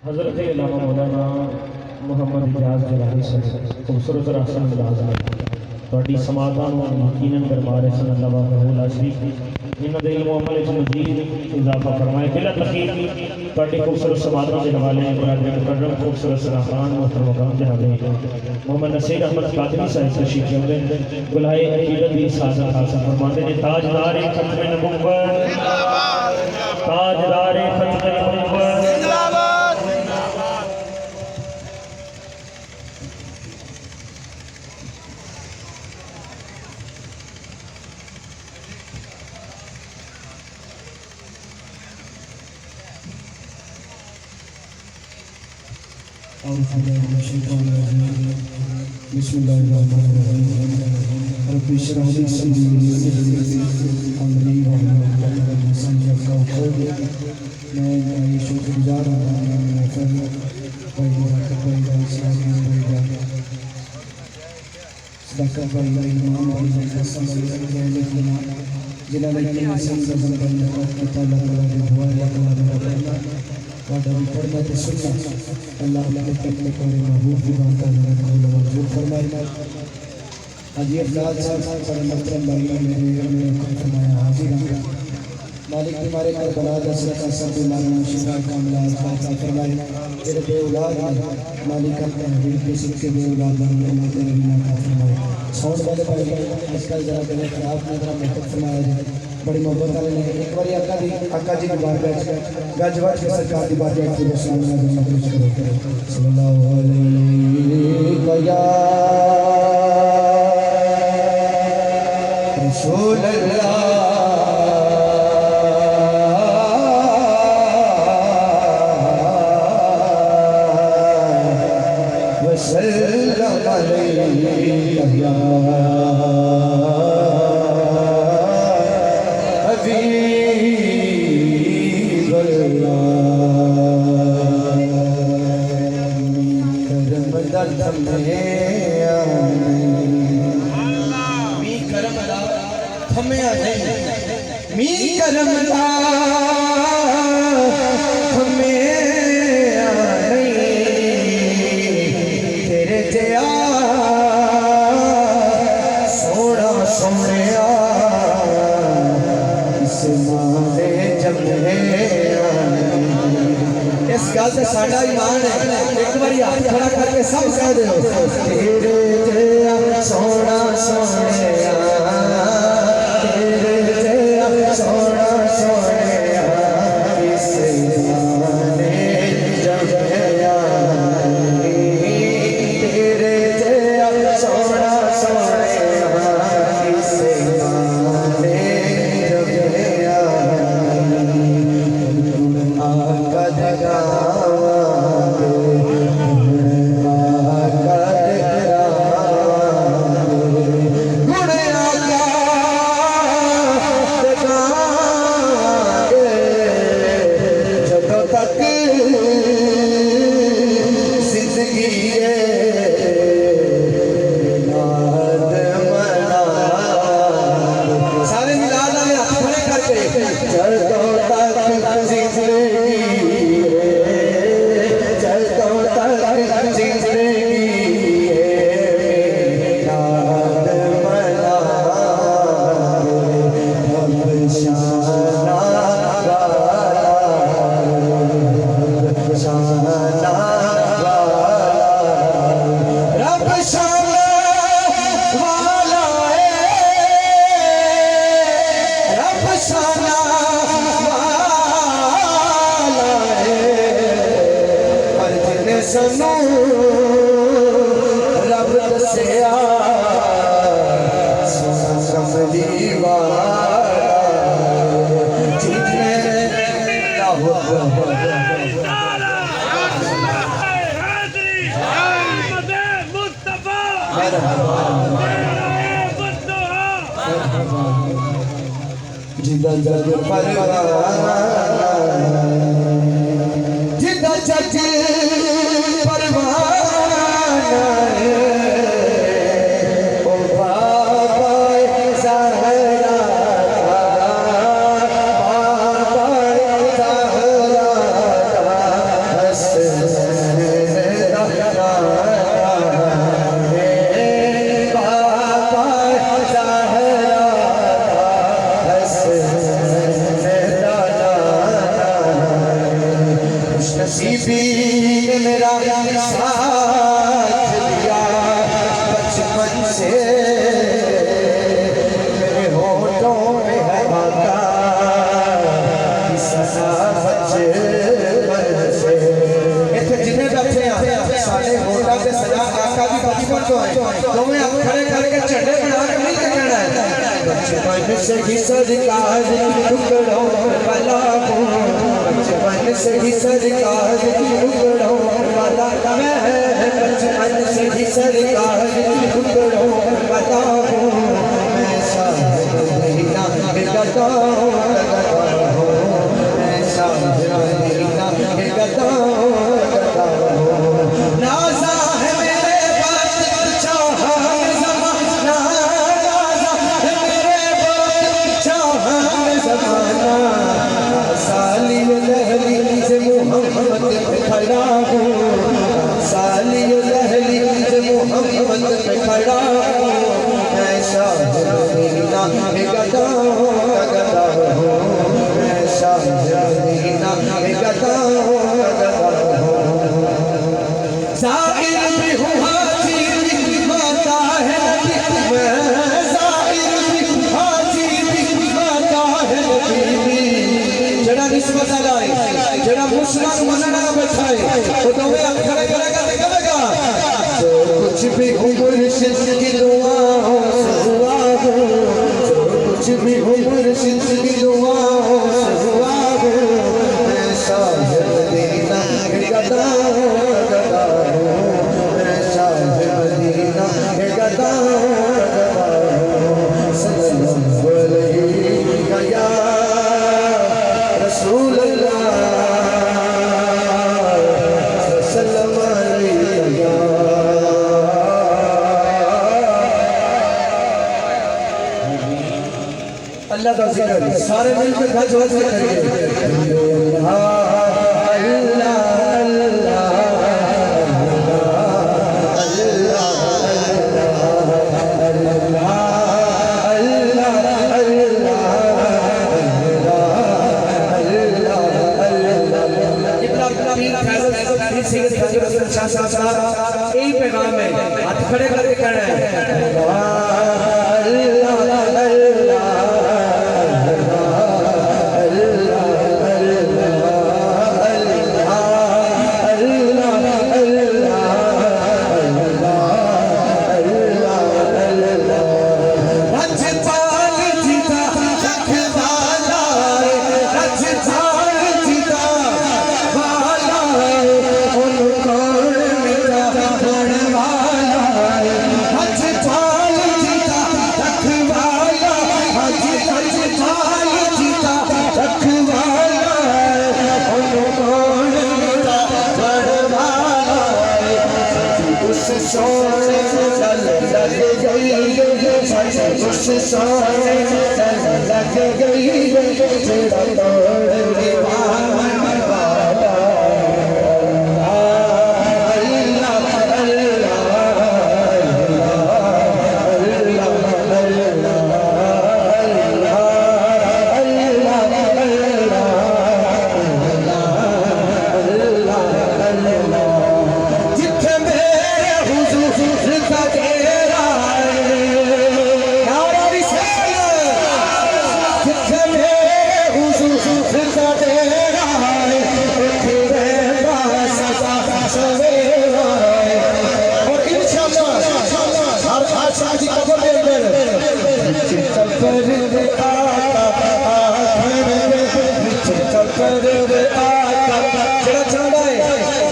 हज़रत अल्लामा मौलाना मुहम्मद इजाज़ जलाली साहब खूबसूरत रासन अंदाज़ में थोड़ी समाता यकीनन करवा रहे सन। अल्लाह वाहू ला शरीक इन्हां दे इल्म अमल च मज़ीद इजाफा फरमाए। बिला तखीर थोड़ी खूबसूरत समातों के हवाले बरादरी मुकर्रम खूबसूरत सराफान मोहतरम मकाम जनाब मोहम्मद नसीर अहमद कादरी साहब तशरीफ लाए गुलाए अकीदत की सादत हासिल फरमाते हैं। ताजदार खत्म नबुव्वत ताजदार खत्म नबुव्वत मालिक हमारे घर बना दसरत सब बीमारी शिफा कामयाब फायदा फरमाए। तेरे बे औलाद मालिक अपने हबीब के सिक्के बे औलाद बनने तेरे बिना का फरमाए। साउंड वाले भाई आजकल जरा गले खराब में जरा मेहनत फरमाया जाए। बड़ी मोहब्बत वाले ने एक बार आका जी की बात बैठ गजवाज के सरकार की बात बैठ के सामने सल्लल्लाहु अलैहि या रसूल अल्लाह साडा ईमान है। एक बार हाथ खड़ा करके सब कह दो तेरे जया सोना सोनिया तेरे जया सोना सोनिया इस माने जब गया तेरे जया सोना सोनिया इस माने जब गया आका जगा जिदा जग परवाना जिदा जग परवाना ओ बाबा ज़हरा बाबा ज़हरा हसन नसीबी ने मेरा साथ दिया बचपन से मेरे होठों में है आका की सदा बचपन से। इतने जिन्हें बैठे हैं सारे होठा से सदा आका की बचपन तो है तो मैं अब खड़े करके झंडे बना के नहीं कहना है बचपन से ही सरकार टुकड़ों वाला हूँ बचपन से ही सरकार टुकड़ों वाला मैं बचपन से ही सरकार टुकड़ों वाला हूँ मैं साहिना गदा हूँ मैं साहिना गदा नाज़ा है मेरे बात चाहा ज़माना नाज़ा है मेरे बात चाहा ज़माना साली लहली से मोहम्मद पे खड़ा हूँ साली लहली से मोहम्मद पे खड़ा हूँ मैं शाहरीना गदा हूँ मैं शाहरीना गदा हूँ ज़ाहिर भी हूँ हाजिर भी माता है मैं ज़ाहिर भी हूँ हाजिर भी माता है जड़ा निस्बत लाए जड़ा मुस्लिम मनना बैठाए वो तो मैं खड़े करेगा देखेगा जो कुछ भी हूँ मुर्शिद की दुआओं से हुआ हूँ जो कुछ भी हूँ मुर्शिद की दुआओं से हुआ हूँ मैं शाहरीना गदा अल्लाह का जिक्र सारे मिलकर गज वज के करिए अल्लाह यही पैगाम है हाथ खड़े करके कहना है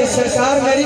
सरकार मेरी